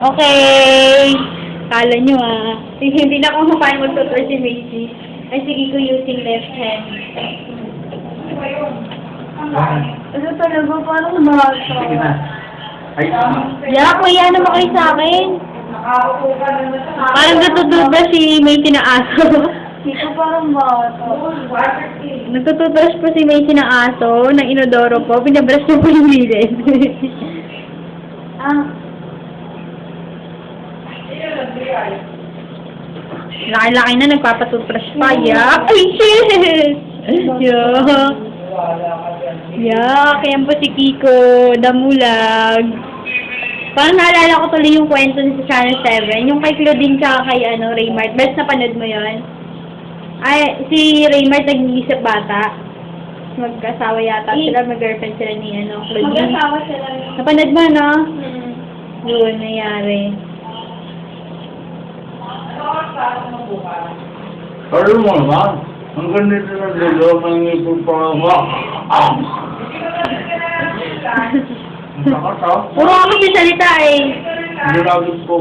Okay. Kala nyo Hindi na ako paano mag-tutor si Macy. Ay, sige ko using left hand. Ano talaga? Parang bata. Sige na. Ay, Kuya, ano ba kayo sa akin? Parang natututor si Macy na aso. Dito parang bata. Nagtututbrush po si Macy ng aso, ng inodoro po. Pinabrush niya po yung gilid. Laki-laki na, nagpapatutbrush pa. Yak! Ay, shit! Yak! Yak! Yan po si Kiko, Damulag. Parang naalala ko tuloy yung kwento sa Channel 7. Yung kay Claudine tsaka kay Raymart. Best na panood mo yun? Ay, si Raymart nag-iisip bata. Mag-asawa yata sila, mag-girlfriend sila ni Claudine. Mag-asawa sila. Napanood mo, no? Yun, nangyari. Pero mo naman, ang ganito na dito, may ngipon pa nga. Puro ako salita Ginagod ko.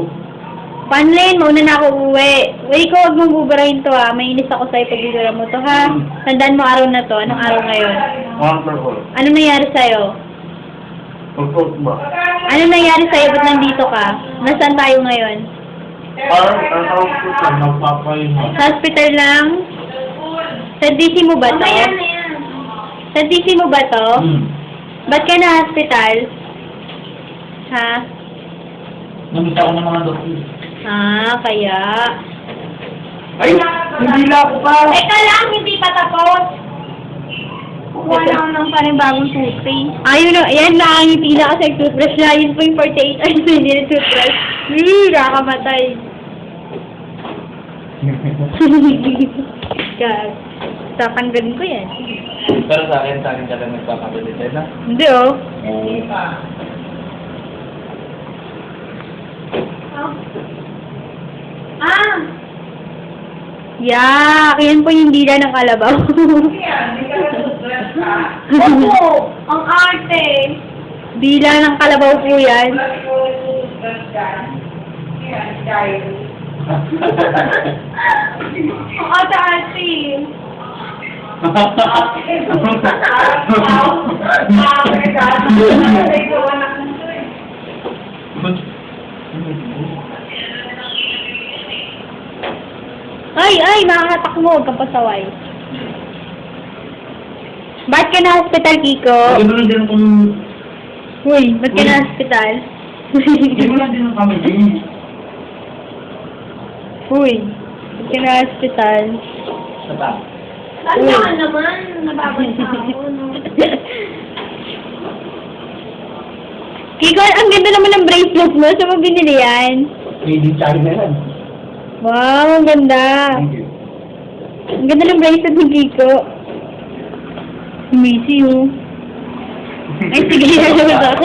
Panlin, mauna na ako uwi. Uy, ko, huwag mong buburahin to Mainis ako sa'yo pag bubura mo to ha. Tandaan mo araw na to. Anong araw ngayon? Wonderful. Anong nangyari sa'yo? Pagkot ba? Anong nangyari sa'yo? Ba't nandito ka? Nasaan tayo ngayon? Parang ang tawag ko sa nagpapahinga. Sa hospital lang? Sa DC mo ba to? Sa DC mo ba to? Ba't ka na hospital? Ha? Namita ko ng mga doktor. Kaya. Ay! Hindi na ako pa! Teka lang, hindi pa tapos. Kukuha na ako ng panibagong toothpaste. Ayun na, yan lang ang ngiti na kasi toothbrush na. Yun po yung 48 hours na hindi na toothbrush. Kakamatay. Tatanggalin ko yan. Pero sa akin ka lang nagpapabilitin na. Hindi Hindi pa. Yak! Yan po yung dila ng kalabaw. Oo, ang arte. Dila ng kalabaw po yan. Ang arte. Ay, nakakatak mo. Huwag kang pasaway. Ba't ka na hospital, Kiko? Gano'n din kung... Uy, ba't ka na hospital? Gano'n din ang kami din. Uy, ba't ka na hospital? Sa ba? Kailangan naman, nababasa ako, no? Kiko, ang ganda naman ng bracelet mo. Saan mo binili yan? Hindi tayo na yan. Wow, ang ganda. Thank you. Ang ganda ng bracelet ni Kiko. Si Macy, Ay, sige,